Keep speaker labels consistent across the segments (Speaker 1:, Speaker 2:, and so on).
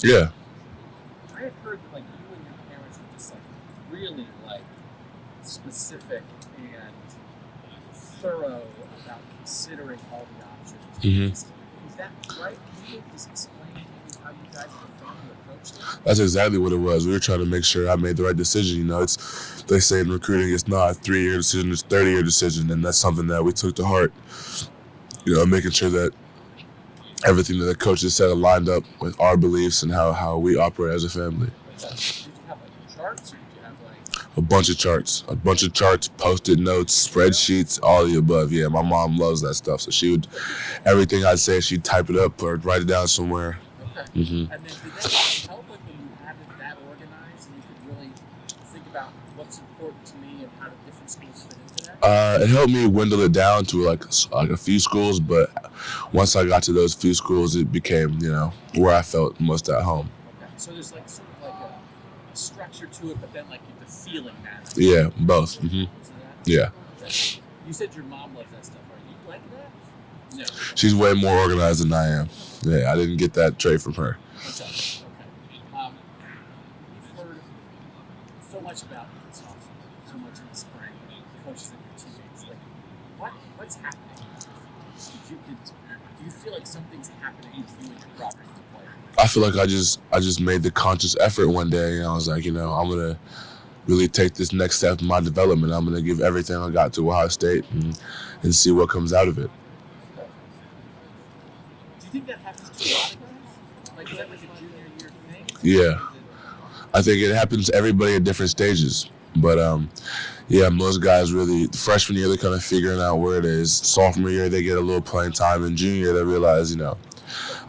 Speaker 1: Yeah.
Speaker 2: I have heard that like you and your parents were just like really like specific and thorough about considering all the options.
Speaker 1: Mm-hmm.
Speaker 2: Is that right? Can you just explain maybe how you guys as a family approached it?
Speaker 1: That's exactly what it was. We were trying to make sure I made the right decision. You know, they say in recruiting, it's not a 3-year decision, it's a 30-year decision, and that's something that we took to heart. You know, making sure that everything that the coaches said aligned up with our beliefs and how we operate as a family.
Speaker 2: Did you have like charts, or did you have like
Speaker 1: A bunch of charts, post-it notes, spreadsheets, all the above. Yeah, my mom loves that stuff, so she would everything I'd say, she'd type it up or write it down somewhere.
Speaker 2: okay?
Speaker 1: Mm-hmm.
Speaker 2: And then did that help like when you had it that organized and you could really think about what's important to me and how do different schools fit into that?
Speaker 1: It helped me dwindle it down to like a few schools, but once I got to those few schools, it became, you know, where I felt most at home.
Speaker 2: Okay, so there's like sort of like a structure to it, but then like the feeling matters.
Speaker 1: Yeah, both. Mm-hmm. Yeah.
Speaker 2: Okay. You said your mom loves that stuff. Are you like that? No.
Speaker 1: She's way more organized than I am. Yeah, I didn't get that trait from her.
Speaker 2: Okay. You've heard so much about this offseason, so much in the spring, coaches and your teammates. Like, what's happening? Do you feel like something's happening to you and your progress as a player?
Speaker 1: I feel like I just made the conscious effort one day, and I was like, you know, I'm gonna really take this next step in my development. I'm gonna give everything I got to Ohio State and see what comes out of it.
Speaker 2: Do you think that happens to a lot of guys? Like, is that like a junior year thing?
Speaker 1: Yeah, I think it happens to everybody at different stages. But yeah, most guys really, freshman year, they're kind of figuring out where it is. Sophomore year, they get a little playing time. And junior year, they realize, you know,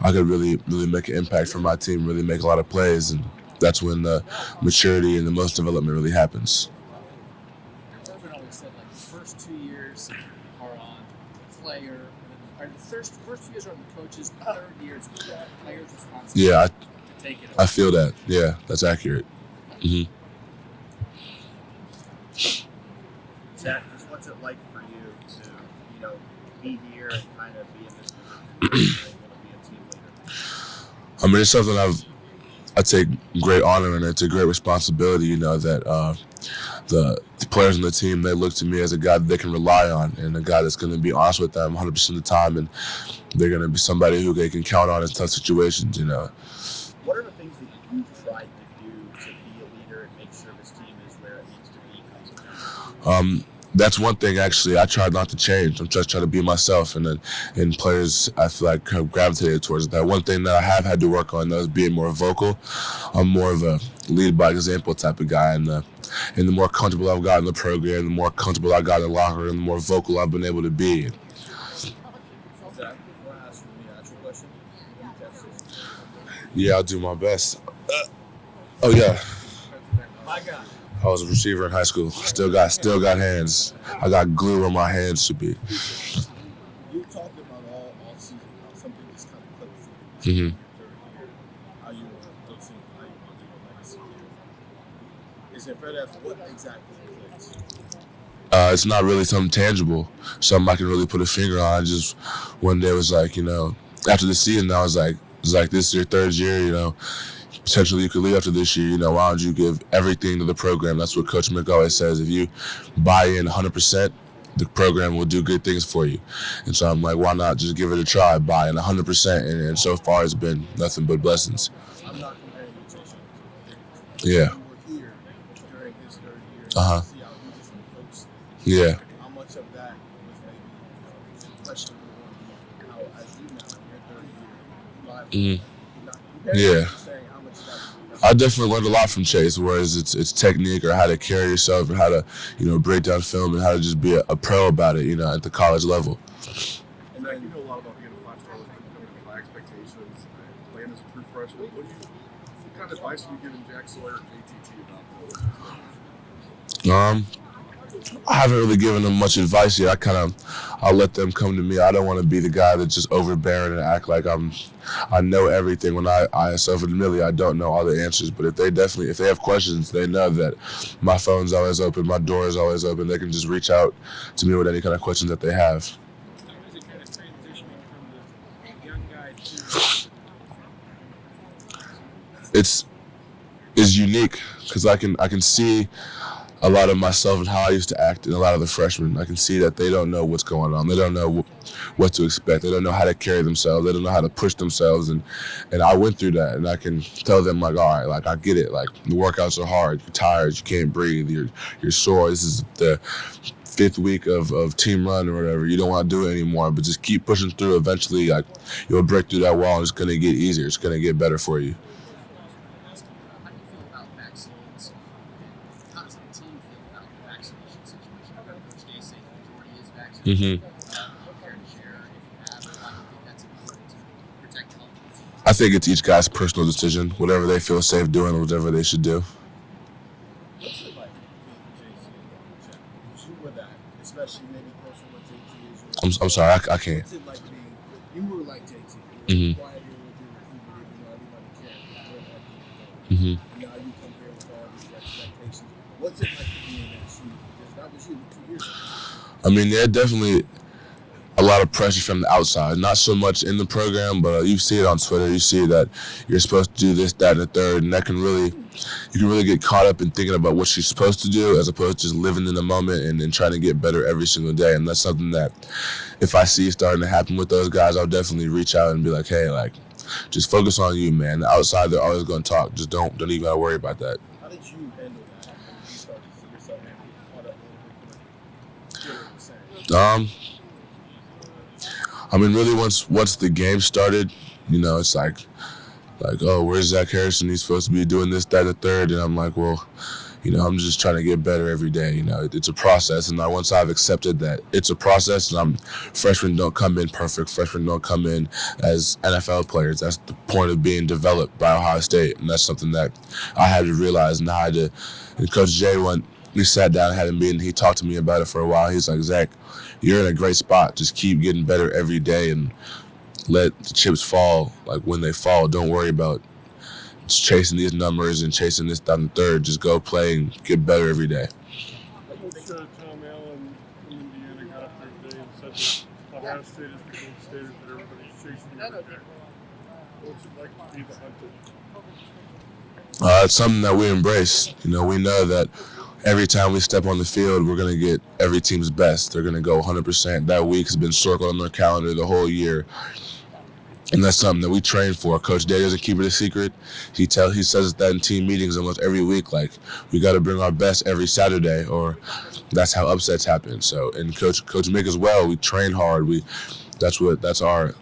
Speaker 1: I could really make an impact for my team, really make a lot of plays. And that's when the maturity and the most development really happens.
Speaker 2: Urban always said, like, the first 2 years are on the player, or the first 2 years are on the coaches, the third year is the player's responsibility
Speaker 1: Yeah,
Speaker 2: to take it over.
Speaker 1: I feel that. Yeah, that's accurate. Mm-hmm.
Speaker 3: Zach, just what's it like for you to, you know, be here and kind of be in this position and able to be a team leader?
Speaker 1: I mean, it's something I take great honor in. It's a great responsibility, you know, that the players on the team, they look to me as a guy that they can rely on and a guy that's going to be honest with them 100% of the time, and they're going to be somebody who they can count on in tough situations, you know.
Speaker 3: What are the things that you've tried to do to be a leader and make sure this team is where it needs to be?
Speaker 1: That's one thing, actually, I tried not to change. I'm just trying to be myself, and players, I feel like, have gravitated towards that. One thing that I have had to work on, though, is being more vocal. I'm more of a lead by example type of guy, and the more comfortable I've gotten in the program, the more comfortable I got in the locker room, the more vocal I've been able to be.
Speaker 3: Zach, you want to ask me an actual question?
Speaker 1: Yeah, I'll do my best. Oh, yeah.
Speaker 2: My God.
Speaker 1: I was a receiver in high school. Still got hands. I got glue where my hands should be.
Speaker 3: You talked about all season how something just kind of clicked for you.
Speaker 1: Mm-hmm.
Speaker 3: How you don't seem how you want to do a legacy here. Is it fair to ask what exactly clicked?
Speaker 1: It's not really something tangible, something I can really put a finger on. Just one day was like, you know, after the season, I was like, this is your third year, you know. Potentially you could leave after this year, you know, why don't you give everything to the program? That's what Coach Mick always says. If you buy in 100%, the program will do good things for you. And so I'm like, why not just give it a try, buy in 100%? And so far it's been nothing but blessings.
Speaker 3: I'm not comparing you to Sean.
Speaker 1: Yeah.
Speaker 3: You were here during his third year.
Speaker 1: Uh-huh.
Speaker 3: See how he just approached.
Speaker 1: Yeah.
Speaker 3: How much of that was maybe questionable on how, as you now in your third year,
Speaker 1: Yeah. I definitely learned a lot from Chase, whereas it's technique or how to carry yourself or how to, you know, break down film and how to just be a pro about it, you know, at the college level.
Speaker 4: And Zach, you know a lot about being a five-star with high expectations and playing as a true freshman. What kind of advice are you giving Jack Sawyer and JTT about those?
Speaker 1: I haven't really given them much advice yet. I'll let them come to me. I don't want to be the guy that's just overbearing and act like I know everything when I self-admittedly I don't know all the answers. But if they have questions, they know that my phone's always open, my door is always open. They can just reach out to me with any kind of questions that they have.
Speaker 2: How is it kind of transitioning from the young guy to
Speaker 1: it's unique because I can see a lot of myself and how I used to act in a lot of the freshmen. I can see that they don't know what's going on. They don't know what to expect. They don't know how to carry themselves. They don't know how to push themselves. And I went through that, and I can tell them, like, all right, like, I get it. Like, the workouts are hard. You're tired. You can't breathe. You're sore. This is the 5th week of team run or whatever. You don't want to do it anymore, but just keep pushing through. Eventually, like, you'll break through that wall, and it's going to get easier. It's going to get better for you.
Speaker 2: How do you feel about vaccines? And how does the team feel about the vaccination situation? I've heard Coach Day say the majority is vaccinated. Care to share if you have, or why do you think that's important to protect health?
Speaker 1: I think it's each guy's personal decision. Whatever they feel safe doing, whatever they should do.
Speaker 3: What's it like being JC and Jack? Because you were that, especially maybe closer to what JT is.
Speaker 1: I'm sorry, I can't.
Speaker 3: What's it like being, you were like JT.
Speaker 1: Mhm.
Speaker 3: Quiet, you were doing recruiting, you know, everybody cared.
Speaker 1: Mm-hmm.
Speaker 3: Now you come here with all these expectations. What's it like to be in that shoe? Because that was you 2 years ago.
Speaker 1: I mean, yeah, definitely a lot of pressure from the outside. Not so much in the program, but you see it on Twitter. You see that you're supposed to do this, that, and the third, and that you can really get caught up in thinking about what you're supposed to do as opposed to just living in the moment and trying to get better every single day. And that's something that if I see starting to happen with those guys, I'll definitely reach out and be like, hey, like, just focus on you, man. The outside, they're always going to talk. Just don't even gotta worry about that.
Speaker 3: How did you handle that when you started to see yourself maybe caught up a little bit more?
Speaker 1: I mean, really, once the game started, it's like, oh, where's Zach Harrison? He's supposed to be doing this, that, and the third. And I'm like, well, I'm just trying to get better every day. It's a process. And once I've accepted that it's a process, and freshmen don't come in perfect. Freshmen don't come in as NFL players. That's the point of being developed by Ohio State. And that's something that I had to realize. And I had to, and Coach Jay, when we sat down and had a meeting, he talked to me about it for a while. He's like, Zach, you're in a great spot. Just keep getting better every day and let the chips fall like when they fall. Don't worry about chasing these numbers and chasing this, that, and the third. Just go play and get better every day.
Speaker 4: What's Tom Allen from Indiana got up there today and said that Ohio State is the gold standard that everybody's chasing every day? What's it like to be the hunted?
Speaker 1: It's something that we embrace. We know that every time we step on the field, we're going to get every team's best. They're going to go 100%. That week has been circled on their calendar the whole year. And that's something that we train for. Coach Day doesn't keep it a secret. He says that in team meetings almost every week. Like, we got to bring our best every Saturday, or that's how upsets happen. So, and Coach Mick as well. We train hard. That's our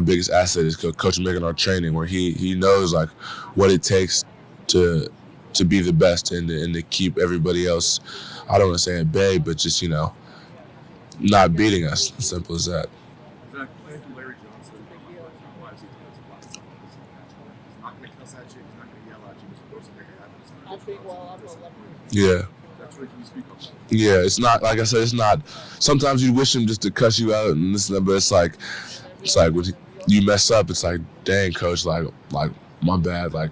Speaker 1: biggest asset is Coach Mick in our training, where he knows like what it takes to be the best and to keep everybody else, I don't want to say at bay, but just not beating us. As simple as that.
Speaker 4: Zach, playing for Larry Johnson, why is he defensive line? He's not going to cuss at you. He's not going to yell at you. He's supposed to make it happen.
Speaker 1: Yeah.
Speaker 4: That's what you speak of.
Speaker 1: Yeah, it's not, like I said, it's not. Sometimes you wish him just to cuss you out and this and that, but it's like when you mess up, it's like, dang, coach, like my bad, like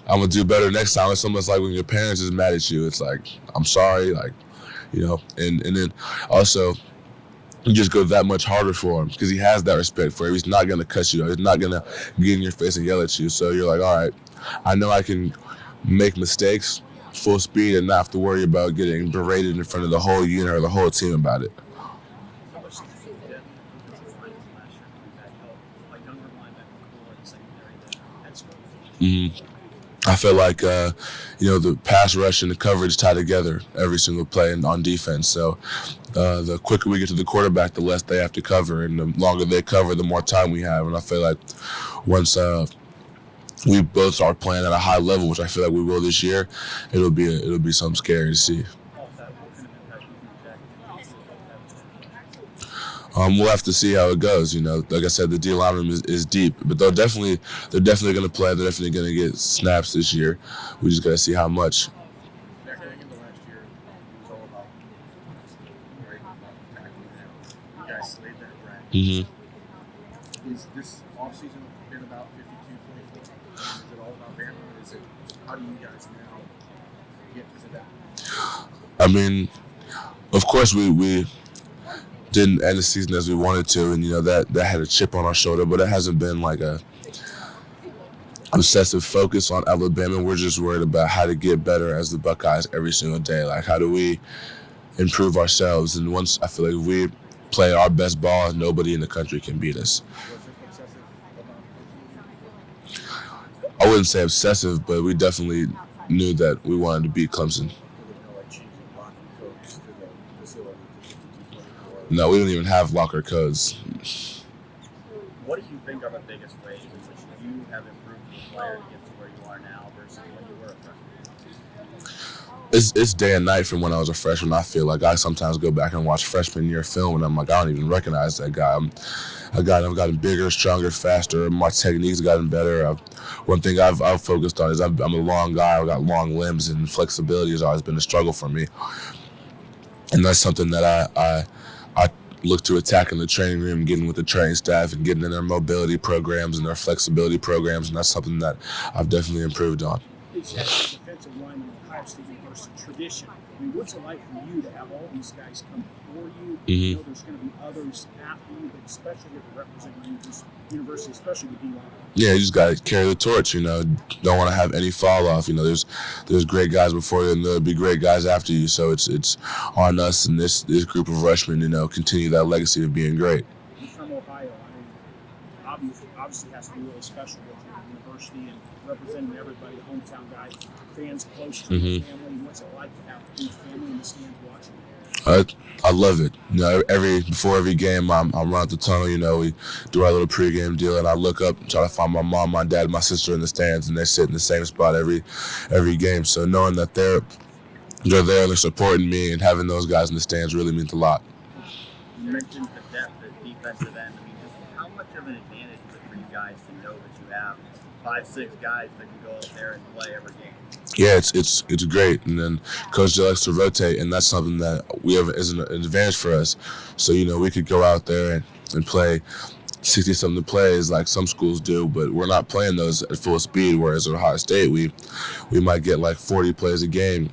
Speaker 1: I'm gonna do better next time. It's almost like when your parents is mad at you, it's like, I'm sorry, like, and then also you just go that much harder for him because he has that respect for you. He's not gonna cuss you out. He's not gonna get in your face and yell at you. So you're like, all right, I know I can make mistakes full speed and not have to worry about getting berated in front of the whole unit or the whole team about it.
Speaker 2: How much do you think that offensive lineman last year with that help a younger linebacker core in the secondary that had struggled?
Speaker 1: I feel like, the pass rush and the coverage tie together every single play on defense. So the quicker we get to the quarterback, the less they have to cover. And the longer they cover, the more time we have. And I feel like once we both start playing at a high level, which I feel like we will this year, it'll be something scary to see. We'll have to see how it goes. Like I said, the D lineman is deep, but they're definitely going to play. They're definitely going to get snaps this year. We just got to see how much.
Speaker 3: Heading into last year, it was all about tackling them. You guys slayed that draft.
Speaker 1: Mm-hmm.
Speaker 3: Is this offseason been about 52-24? Is it all about Bama? How do you guys now get to that?
Speaker 1: I mean, of course we didn't end the season as we wanted to, and that had a chip on our shoulder, but it hasn't been like obsessive focus on Alabama. We're just worried about how to get better as the Buckeyes every single day. Like, how do we improve ourselves? And once I feel like if we play our best ball, nobody in the country can beat us.
Speaker 3: Was it obsessive about
Speaker 1: I wouldn't say obsessive, but we definitely knew that we wanted to beat Clemson. No, we don't even have locker codes.
Speaker 3: What do you think are the biggest ways in which you have improved as a player to get to where you are now versus when you were a freshman?
Speaker 1: It's day and night from when I was a freshman. I feel like I sometimes go back and watch freshman year film, and I'm like, I don't even recognize that guy. I've gotten bigger, stronger, faster. My technique's gotten better. One thing I've focused on is I'm a long guy. I've got long limbs, and flexibility has always been a struggle for me. And that's something that I look to attack in the training room, getting with the training staff and getting in their mobility programs and their flexibility programs, and that's something that I've definitely improved on.
Speaker 5: It's that defensive line in Ohio State versus tradition. I mean, what's it like for you to have all these guys come before you? You know there's going to be others after you, but especially if you're representing this university, especially the D-line.
Speaker 1: Yeah, you just got to carry the torch, Don't want to have any fall off. There's great guys before you, and there'll be great guys after you. So it's on us and this group of freshmen, continue that legacy of being great.
Speaker 5: You're from Ohio. I mean, obviously has to be really special with your university and representing everybody, hometown guys, fans close to your family. What's it like to have your family in the stands watching?
Speaker 1: I love it. Before every game, I'm around the tunnel. We do our little pregame deal, and I look up, try to find my mom, my dad, my sister in the stands, and they sit in the same spot every game. So knowing that they're there, they're supporting me, and having those guys in the stands really means a lot.
Speaker 3: You mentioned the depth at defensive end. I mean, just how much of an advantage is it for you guys to know that you have 5-6 guys that can go out there and play every game?
Speaker 1: Yeah, it's great, and then Coach J likes to rotate, and that's something that we have is an advantage for us. So we could go out there and play 60-something plays like some schools do, but we're not playing those at full speed. Whereas at Ohio State, we might get like 40 plays a game,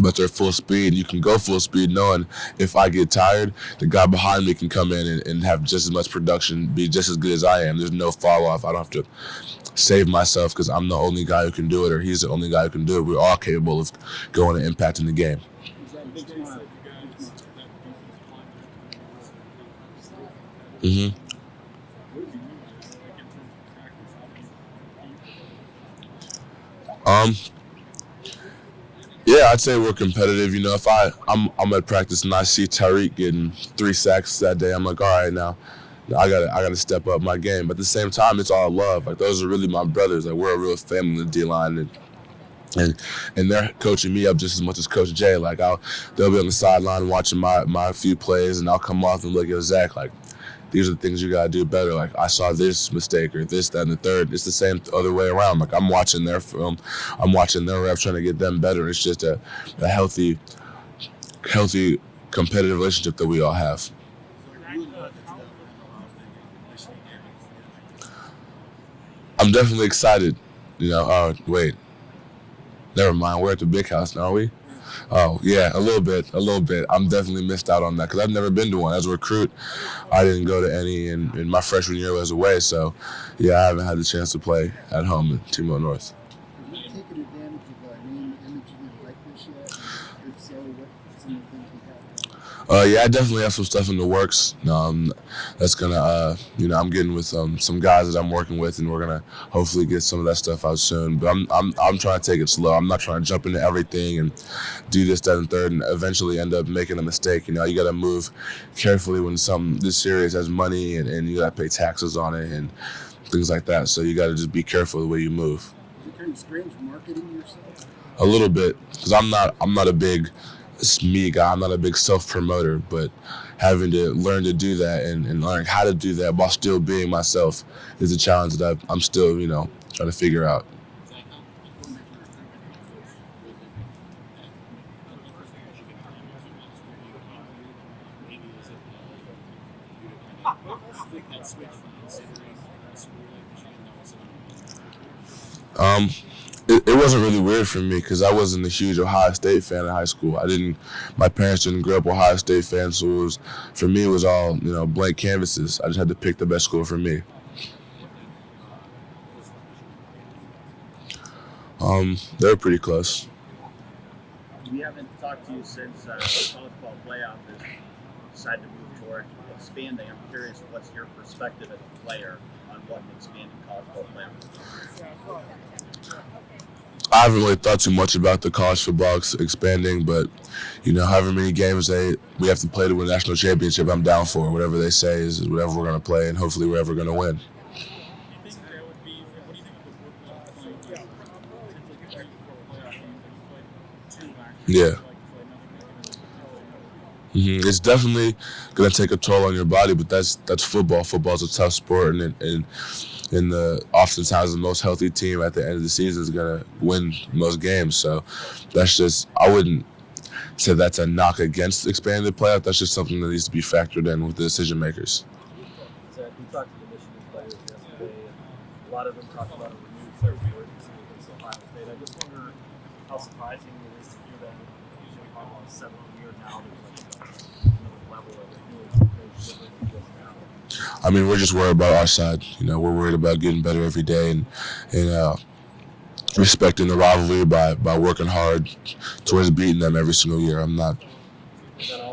Speaker 1: but they're full speed. You can go full speed knowing if I get tired, the guy behind me can come in and have just as much production, be just as good as I am. There's no fall off. I don't have to save myself because I'm the only guy who can do it, or he's the only guy who can do it. We're all capable of going and impacting the game. Yeah, I'd say we're competitive. If I'm at practice and I see Tyreek getting 3 sacks that day, I'm like, all right, now I gotta step up my game. But at the same time, it's all love. Like, those are really my brothers. Like, we're a real family in the D-line, and they're coaching me up just as much as Coach Jay. Like, they'll be on the sideline watching my few plays, and I'll come off and look at Zach like, these are the things you gotta do better. Like, I saw this mistake or this, that, and the third. It's the same other way around. Like, I'm watching their film, I'm watching their reps, trying to get them better. It's just a healthy competitive relationship that we all have. I'm definitely excited. Oh, wait. Never mind. We're at the big house now, are we? Oh, yeah, a little bit. I'm definitely missed out on that because I've never been to one. As a recruit, I didn't go to any, and my freshman year was away. So, yeah, I haven't had the chance to play at home in T-Mobile North.
Speaker 6: Have you taken advantage of name, image, and likeness yet? If so, what some of the things we have?
Speaker 1: Yeah, I definitely have some stuff in the works. That's gonna, I'm getting with some guys that I'm working with, and we're gonna hopefully get some of that stuff out soon. But I'm trying to take it slow. I'm not trying to jump into everything and do this, that, and third, and eventually end up making a mistake. You gotta move carefully when something this serious has money, and you gotta pay taxes on it and things like that. So you gotta just be careful the way you move.
Speaker 6: Is it kind of strange marketing yourself?
Speaker 1: A little bit, because I'm not a big me guy. I'm not a big self-promoter, but having to learn to do that and learn how to do that while still being myself is a challenge that I'm still, trying to figure out. It wasn't really weird for me because I wasn't a huge Ohio State fan in high school. My parents didn't grow up Ohio State fans, so for me it was all, blank canvases. I just had to pick the best school for me. They were pretty close.
Speaker 3: We haven't talked to you since the college ball playoff has decided to move toward expanding. I'm curious, what's your perspective as a player on what an expanding college ball playoff is?
Speaker 1: I haven't really thought too much about the college football expanding, but however many games we have to play to win a national championship, I'm down for it. Whatever they say is whatever we're going to play, and hopefully we're ever going to win. Yeah. It's definitely going to take a toll on your body, but that's football. Football's a tough sport, and oftentimes the most healthy team at the end of the season is going to win most games. So that's just, I wouldn't say that's a knock against expanding the playoff. That's just something that needs to be factored in with the decision makers.
Speaker 7: Zach, we talked to the Michigan players yesterday, and a lot of them talked about a renewed sense of urgency against Ohio State. I just wonder how surprising it is to hear that Jim Harbaugh's seventh year now. There's like another level of renewed now.
Speaker 1: I mean, we're just worried about our side. We're worried about getting better every day and respecting the rivalry by working hard towards beating them every single year. I'm not.
Speaker 7: Is that all